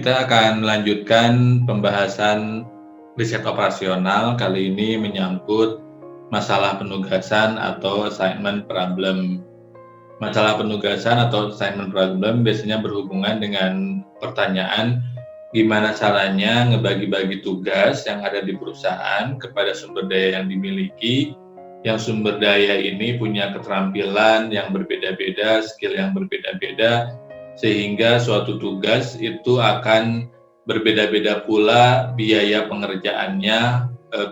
Kita akan melanjutkan pembahasan riset operasional. Kali ini menyangkut masalah penugasan atau assignment problem. Masalah penugasan atau assignment problem biasanya berhubungan dengan pertanyaan gimana caranya ngebagi-bagi tugas yang ada di perusahaan kepada sumber daya yang dimiliki, yang sumber daya ini punya keterampilan yang berbeda-beda, skill yang berbeda-beda, sehingga suatu tugas itu akan berbeda-beda pula biaya pengerjaannya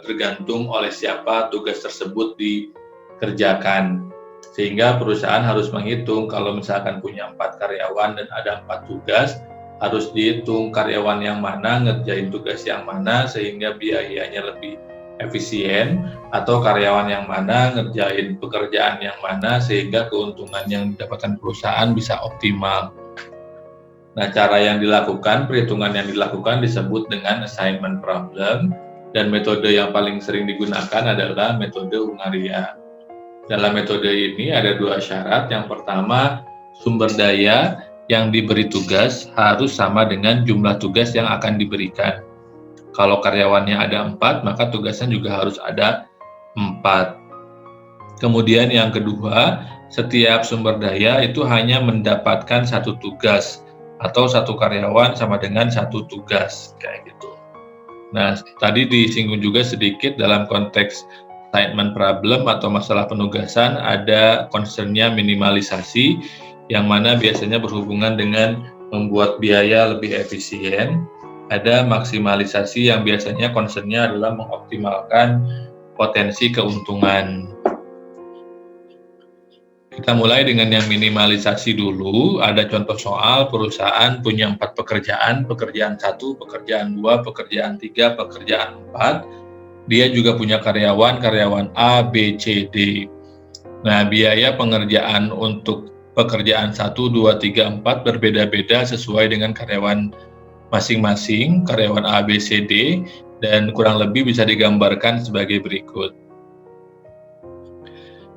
tergantung oleh siapa tugas tersebut dikerjakan. Sehingga perusahaan harus menghitung kalau misalkan punya 4 karyawan dan ada 4 tugas, harus dihitung karyawan yang mana ngerjain tugas yang mana sehingga biayanya lebih efisien, atau karyawan yang mana ngerjain pekerjaan yang mana sehingga keuntungan yang didapatkan perusahaan bisa optimal. Nah, cara yang dilakukan, perhitungan yang dilakukan disebut dengan assignment problem, dan metode yang paling sering digunakan adalah metode Hungaria. Dalam metode ini ada 2 syarat. Yang pertama, sumber daya yang diberi tugas harus sama dengan jumlah tugas yang akan diberikan. Kalau karyawannya ada 4, maka tugasnya juga harus ada 4. Kemudian yang kedua, setiap sumber daya itu hanya mendapatkan 1 tugas, atau 1 karyawan sama dengan 1 tugas, kayak gitu. Nah, tadi disinggung juga sedikit dalam konteks assignment problem atau masalah penugasan, ada concern-nya minimalisasi, yang mana biasanya berhubungan dengan membuat biaya lebih efisien. Ada maksimalisasi yang biasanya concern-nya adalah mengoptimalkan potensi keuntungan. Kita mulai dengan yang minimalisasi dulu. Ada contoh soal perusahaan punya 4 pekerjaan 1, pekerjaan 2, pekerjaan 3, pekerjaan 4. Dia juga punya karyawan A, B, C, D. Nah, biaya pengerjaan untuk pekerjaan 1, 2, 3, 4 berbeda-beda sesuai dengan karyawan masing-masing, karyawan A, B, C, D, dan kurang lebih bisa digambarkan sebagai berikut.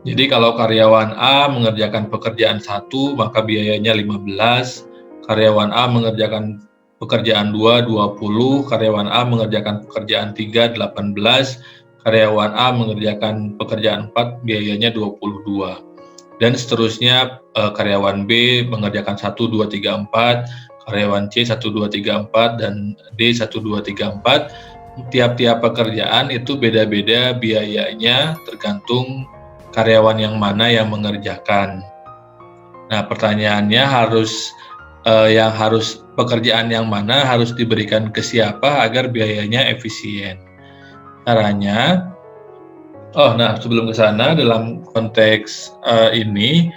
Jadi kalau karyawan A mengerjakan pekerjaan 1, maka biayanya 15, karyawan A mengerjakan pekerjaan 2, 20, karyawan A mengerjakan pekerjaan 3, 18, karyawan A mengerjakan pekerjaan 4, biayanya 22. Dan seterusnya, karyawan B mengerjakan 1, 2, 3, 4, karyawan C 1, 2, 3, 4, dan D 1, 2, 3, 4. Tiap-tiap pekerjaan itu beda-beda biayanya tergantung karyawan yang mana yang mengerjakan. Nah, pertanyaannya pekerjaan yang mana harus diberikan ke siapa agar biayanya efisien. Caranya, sebelum ke sana, dalam konteks ini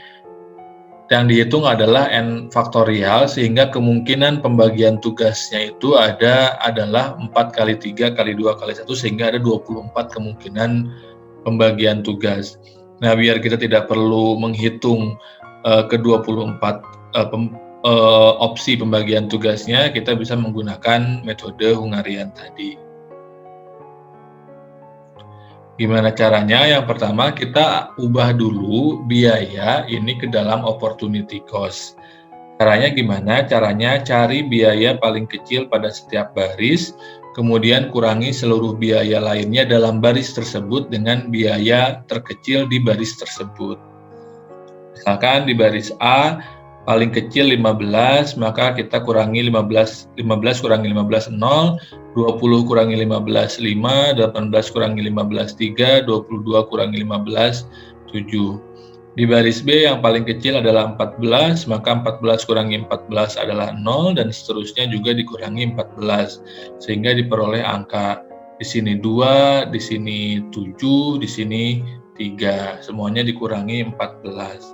yang dihitung adalah n faktorial, sehingga kemungkinan pembagian tugasnya itu adalah 4 kali 3 kali 2 kali 1, sehingga ada 24 kemungkinan pembagian tugas. Nah, biar kita tidak perlu menghitung ke-24 opsi pembagian tugasnya, kita bisa menggunakan metode Hungarian tadi. Gimana caranya? Yang pertama, kita ubah dulu biaya ini ke dalam opportunity cost. Caranya gimana? Caranya cari biaya paling kecil pada setiap baris, kemudian kurangi seluruh biaya lainnya dalam baris tersebut dengan biaya terkecil di baris tersebut. Misalkan di baris A paling kecil 15, maka kita kurangi 15 kurangi 15 0, 20 kurangi 15 5, 18 kurangi 15 3, 22 kurangi 15 7. Di baris B yang paling kecil adalah 14, maka 14 kurangi 14 adalah 0, dan seterusnya juga dikurangi 14, sehingga diperoleh angka di sini 2, di sini 7, di sini 3, semuanya dikurangi 14.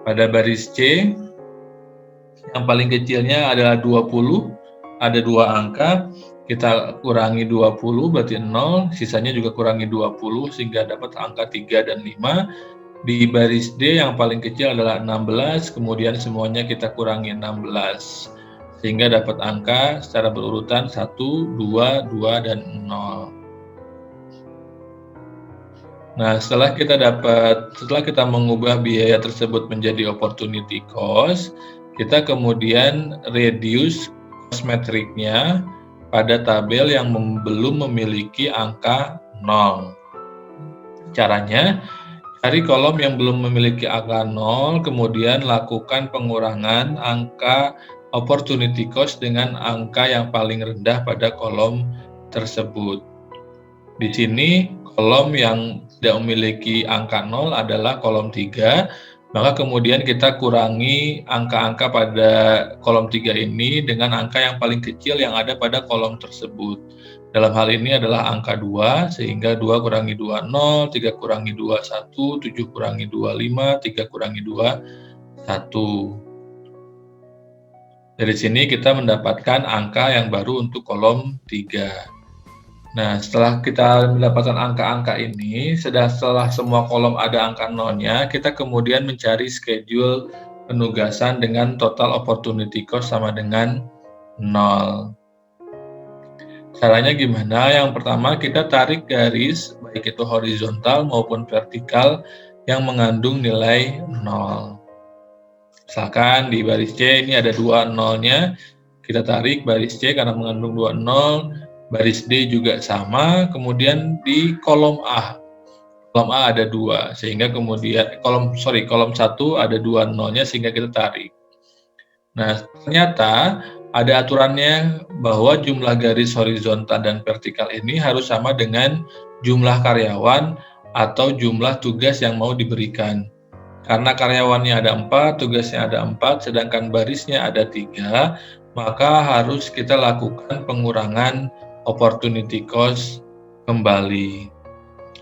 Pada baris C, yang paling kecilnya adalah 20, ada 2 angka, kita kurangi 20 berarti 0, sisanya juga kurangi 20 sehingga dapat angka 3 dan 5. Di baris D yang paling kecil adalah 16, kemudian semuanya kita kurangi 16, sehingga dapat angka secara berurutan 1, 2, 2, dan 0. Nah, setelah kita mengubah biaya tersebut menjadi opportunity cost, kita kemudian reduce cost metriknya pada tabel yang belum memiliki angka 0. Caranya, cari kolom yang belum memiliki angka 0, kemudian lakukan pengurangan angka opportunity cost dengan angka yang paling rendah pada kolom tersebut. Di sini, kolom yang tidak memiliki angka 0 adalah kolom 3, maka kemudian kita kurangi angka-angka pada kolom 3 ini dengan angka yang paling kecil yang ada pada kolom tersebut. Dalam hal ini adalah angka 2, sehingga 2 kurangi 2, 0, 3 kurangi 2, 1, 7 kurangi 2, 5, 3 kurangi 2, 1. Dari sini kita mendapatkan angka yang baru untuk kolom 3. Nah, setelah kita mendapatkan angka-angka ini, setelah semua kolom ada angka 0-nya, kita kemudian mencari schedule penugasan dengan total opportunity cost sama dengan 0. Caranya gimana? Yang pertama, kita tarik garis, baik itu horizontal maupun vertikal, yang mengandung nilai 0. Misalkan di baris C ini ada 2 0-nya, kita tarik baris C karena mengandung 2 0, baris D juga sama, kemudian di kolom A ada 2, sehingga kemudian kolom 1 ada 2 0-nya sehingga kita tarik. Nah, ternyata ada aturannya bahwa jumlah garis horizontal dan vertikal ini harus sama dengan jumlah karyawan atau jumlah tugas yang mau diberikan. Karena karyawannya ada 4, tugasnya ada 4, sedangkan barisnya ada 3, maka harus kita lakukan pengurangan opportunity cost kembali.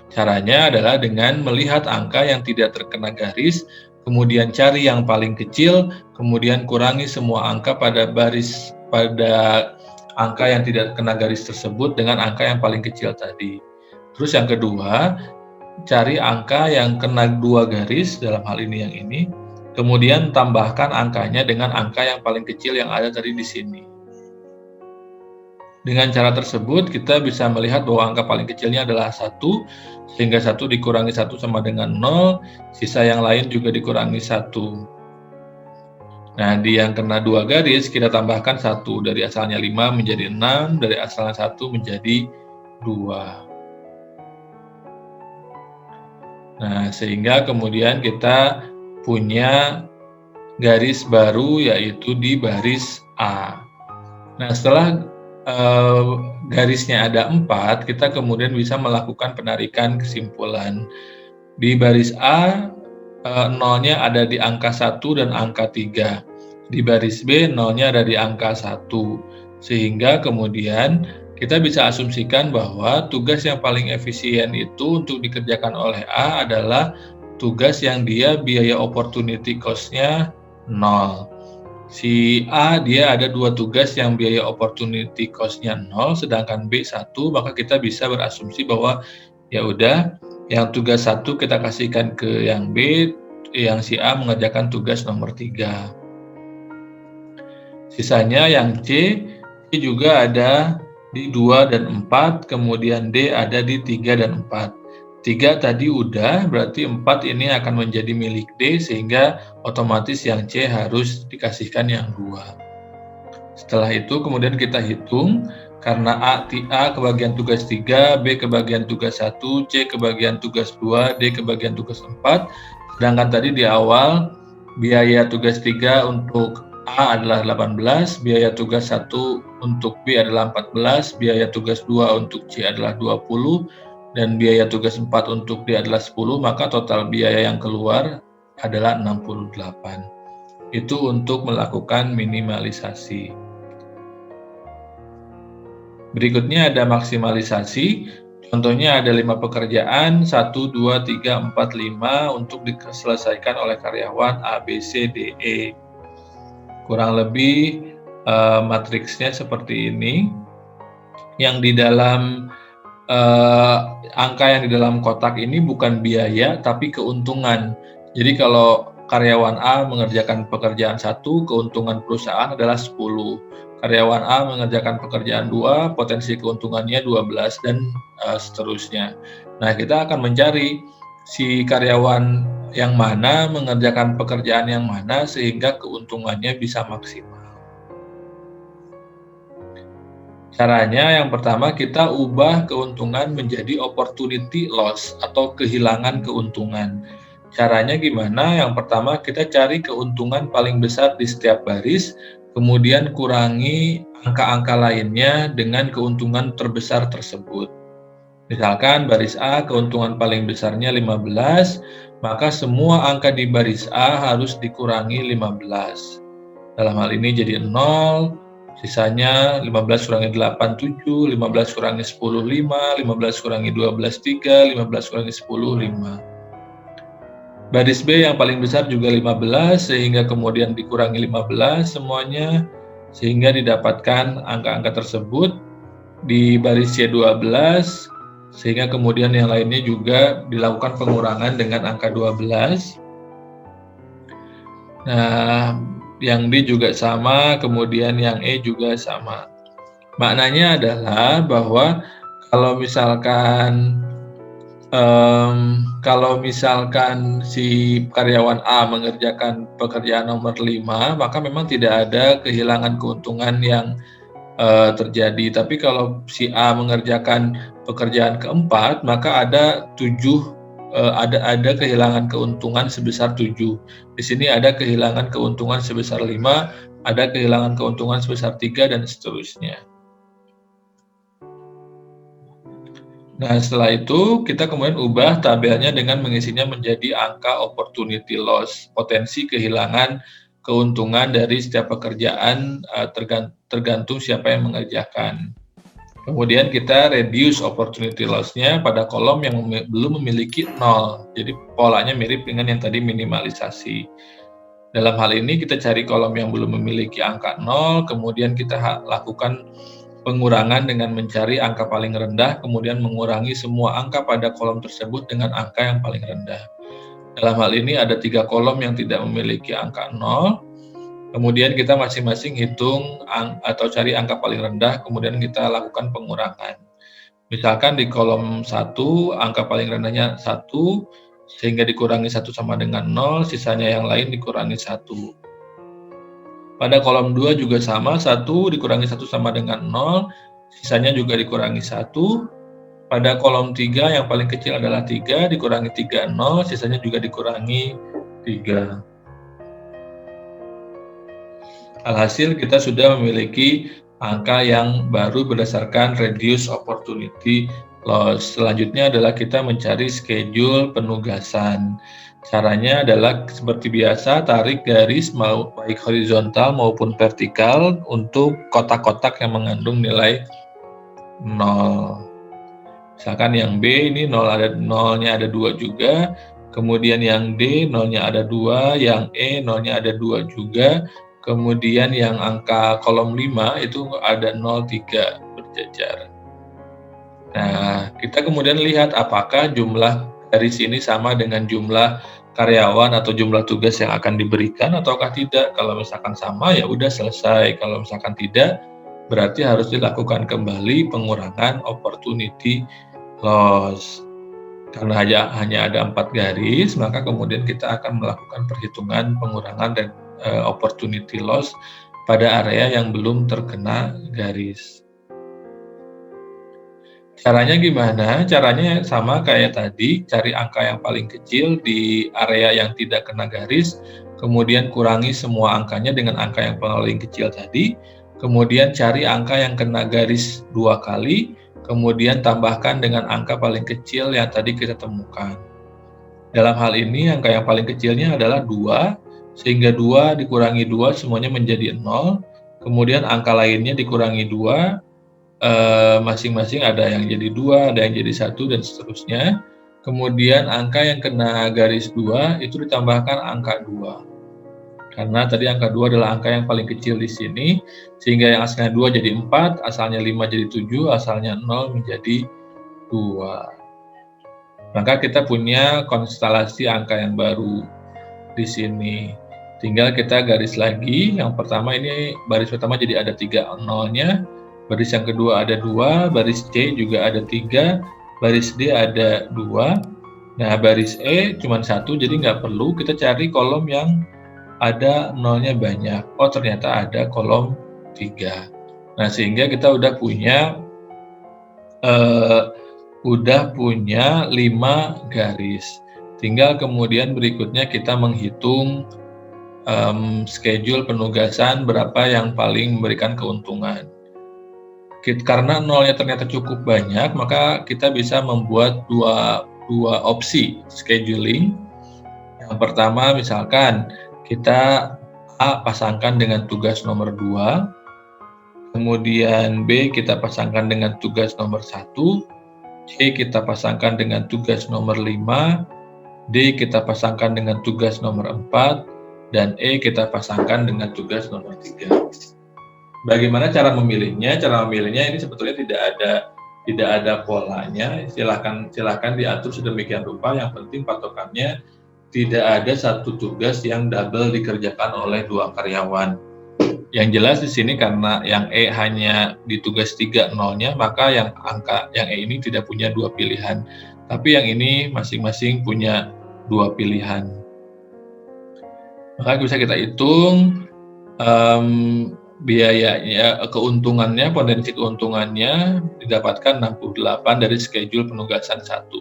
Caranya adalah dengan melihat angka yang tidak terkena garis, kemudian cari yang paling kecil, kemudian kurangi semua angka pada angka yang tidak kena garis tersebut dengan angka yang paling kecil tadi. Terus yang kedua, cari angka yang kena 2 garis, dalam hal ini yang ini, kemudian tambahkan angkanya dengan angka yang paling kecil yang ada tadi di sini. Dengan cara tersebut, kita bisa melihat bahwa angka paling kecilnya adalah 1, sehingga 1 dikurangi 1 sama dengan 0, sisa yang lain juga dikurangi 1. Nah, di yang kena 2 garis, kita tambahkan 1, dari asalnya 5 menjadi 6, dari asalnya 1 menjadi 2. Nah, sehingga kemudian kita punya garis baru yaitu di baris A. Nah, setelah garisnya ada 4, kita kemudian bisa melakukan penarikan kesimpulan. Di baris A, 0-nya ada di angka 1 dan angka 3. Di baris B, 0-nya ada di angka 1. Sehingga kemudian kita bisa asumsikan bahwa tugas yang paling efisien itu untuk dikerjakan oleh A adalah tugas yang dia biaya opportunity cost-nya 0. Si A dia ada 2 tugas yang biaya opportunity cost-nya 0, sedangkan B 1, maka kita bisa berasumsi bahwa ya udah, yang tugas 1 kita kasihkan ke yang B, yang si A mengerjakan tugas nomor 3. Sisanya yang C juga ada di 2 dan 4, kemudian D ada di 3 dan 4. 3 tadi udah, berarti 4 ini akan menjadi milik D, sehingga otomatis yang C harus dikasihkan yang 2. Setelah itu kemudian kita hitung, karena A kebagian tugas 3, B kebagian tugas 1, C kebagian tugas 2, D kebagian tugas 4, sedangkan tadi di awal biaya tugas 3 untuk A adalah 18, biaya tugas 1 untuk B adalah 14, biaya tugas 2 untuk C adalah 20, dan biaya tugas 4 untuk D adalah 10, maka total biaya yang keluar adalah 68. Itu untuk melakukan minimalisasi. Berikutnya ada maksimalisasi. Contohnya ada 5 pekerjaan, 1, 2, 3, 4, 5 untuk diselesaikan oleh karyawan A, B, C, D, E. Kurang lebih matriksnya seperti ini. Yang di dalam angka yang di dalam kotak ini bukan biaya tapi keuntungan. Jadi kalau karyawan A mengerjakan pekerjaan 1, keuntungan perusahaan adalah 10. Karyawan A mengerjakan pekerjaan 2, potensi keuntungannya 12 dan seterusnya. Nah, kita akan mencari si karyawan yang mana mengerjakan pekerjaan yang mana sehingga keuntungannya bisa maksimal. Caranya yang pertama kita ubah keuntungan menjadi opportunity loss atau kehilangan keuntungan. Caranya gimana? Yang pertama kita cari keuntungan paling besar di setiap baris, kemudian kurangi angka-angka lainnya dengan keuntungan terbesar tersebut. Misalkan baris A keuntungan paling besarnya 15, maka semua angka di baris A harus dikurangi 15. Dalam hal ini jadi 0, sisanya 15 kurangi 8, 7, 15 kurangi 10, 5, 15 kurangi 12, 3, 15 kurangi 10, 5. Baris B yang paling besar juga 15, sehingga kemudian dikurangi 15 semuanya, sehingga didapatkan angka-angka tersebut. Di baris C 12, sehingga kemudian yang lainnya juga dilakukan pengurangan dengan angka 12. Nah, yang D juga sama, kemudian yang E juga sama. Maknanya adalah bahwa kalau misalkan si karyawan A mengerjakan pekerjaan nomor 5, maka memang tidak ada kehilangan keuntungan yang terjadi. Tapi kalau si A mengerjakan pekerjaan keempat, maka ada kehilangan keuntungan sebesar 7. Di sini ada kehilangan keuntungan sebesar 5, ada kehilangan keuntungan sebesar 3, dan seterusnya. Nah, setelah itu kita kemudian ubah tabelnya dengan mengisinya menjadi angka opportunity loss, potensi kehilangan keuntungan dari setiap pekerjaan tergantung siapa yang mengerjakan. Kemudian kita reduce opportunity loss-nya pada kolom yang belum memiliki 0. Jadi polanya mirip dengan yang tadi minimalisasi. Dalam hal ini kita cari kolom yang belum memiliki angka 0, kemudian kita lakukan pengurangan dengan mencari angka paling rendah, kemudian mengurangi semua angka pada kolom tersebut dengan angka yang paling rendah. Dalam hal ini ada 3 kolom yang tidak memiliki angka 0, kemudian kita masing-masing hitung atau cari angka paling rendah, kemudian kita lakukan pengurangan. Misalkan di kolom 1, angka paling rendahnya 1, sehingga dikurangi 1 sama dengan 0, sisanya yang lain dikurangi 1. Pada kolom 2 juga sama, 1 dikurangi 1 sama dengan 0, sisanya juga dikurangi 1. Pada kolom 3 yang paling kecil adalah 3, dikurangi 3, 0, sisanya juga dikurangi 3. Alhasil kita sudah memiliki angka yang baru berdasarkan reduce opportunity loss. Selanjutnya adalah kita mencari schedule penugasan. Caranya adalah seperti biasa, tarik garis baik horizontal maupun vertikal untuk kotak-kotak yang mengandung nilai 0. Misalkan yang B ini 0-nya ada 2 juga, kemudian yang D 0-nya ada 2, yang E 0-nya ada 2 juga, kemudian yang angka kolom 5 itu ada 0,3 berjajar. Nah, kita kemudian lihat apakah jumlah garis ini sama dengan jumlah karyawan atau jumlah tugas yang akan diberikan ataukah tidak. Kalau misalkan sama, ya udah selesai. Kalau misalkan tidak, berarti harus dilakukan kembali pengurangan opportunity loss. Karena hanya ada 4 garis, maka kemudian kita akan melakukan perhitungan pengurangan dan opportunity loss pada area yang belum terkena garis. Caranya gimana? Caranya sama kayak tadi, cari angka yang paling kecil di area yang tidak kena garis, kemudian kurangi semua angkanya dengan angka yang paling kecil tadi, kemudian cari angka yang kena garis 2 kali, kemudian tambahkan dengan angka paling kecil yang tadi kita temukan. Dalam hal ini, angka yang paling kecilnya adalah 2, sehingga 2 dikurangi 2 semuanya menjadi 0, kemudian angka lainnya dikurangi 2, masing-masing ada yang jadi 2, ada yang jadi 1, dan seterusnya. Kemudian angka yang kena garis 2 itu ditambahkan angka 2. Karena tadi angka 2 adalah angka yang paling kecil di sini, sehingga yang asalnya 2 jadi 4, asalnya 5 jadi 7, asalnya 0 menjadi 2. Maka kita punya konstelasi angka yang baru di sini. Tinggal kita garis lagi. Yang pertama ini baris pertama jadi ada 3 nolnya. Baris yang kedua ada 2, baris C juga ada 3, baris D ada 2. Nah, baris E cuma 1, jadi nggak perlu kita cari kolom yang ada nolnya banyak. Oh, ternyata ada kolom 3. Nah, sehingga kita udah punya 5 garis. Tinggal kemudian berikutnya kita menghitung schedule penugasan berapa yang paling memberikan keuntungan. Karena nolnya ternyata cukup banyak, maka kita bisa membuat dua opsi scheduling. Yang pertama, misalkan kita A pasangkan dengan tugas nomor 2, kemudian B kita pasangkan dengan tugas nomor 1, C kita pasangkan dengan tugas nomor 5, D kita pasangkan dengan tugas nomor 4, dan E kita pasangkan dengan tugas nomor 3. Bagaimana cara memilihnya? Cara memilihnya ini sebetulnya tidak ada polanya. Silakan diatur sedemikian rupa. Yang penting patokannya tidak ada satu tugas yang double dikerjakan oleh 2 karyawan. Yang jelas di sini karena yang E hanya di tugas 3 nolnya, maka yang E ini tidak punya 2 pilihan. Tapi yang ini masing-masing punya 2 pilihan. Maka bisa kita hitung biayanya, keuntungannya, potensi keuntungannya didapatkan 68 dari schedule penugasan 1.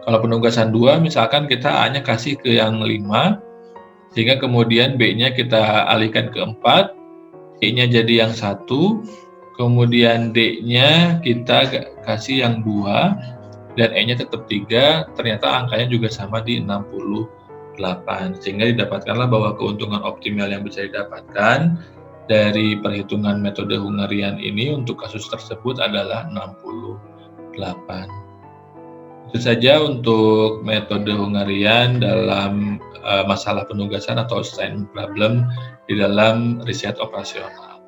Kalau penugasan 2 misalkan kita A-nya kasih ke yang 5, sehingga kemudian B-nya kita alihkan ke 4, C-nya jadi yang 1, kemudian D-nya kita kasih yang 2, dan E-nya tetap 3, ternyata angkanya juga sama di 68. Sehingga didapatkanlah bahwa keuntungan optimal yang bisa didapatkan dari perhitungan metode Hungarian ini untuk kasus tersebut adalah 68. Itu saja untuk metode Hungarian dalam masalah penugasan atau assignment problem di dalam riset operasional.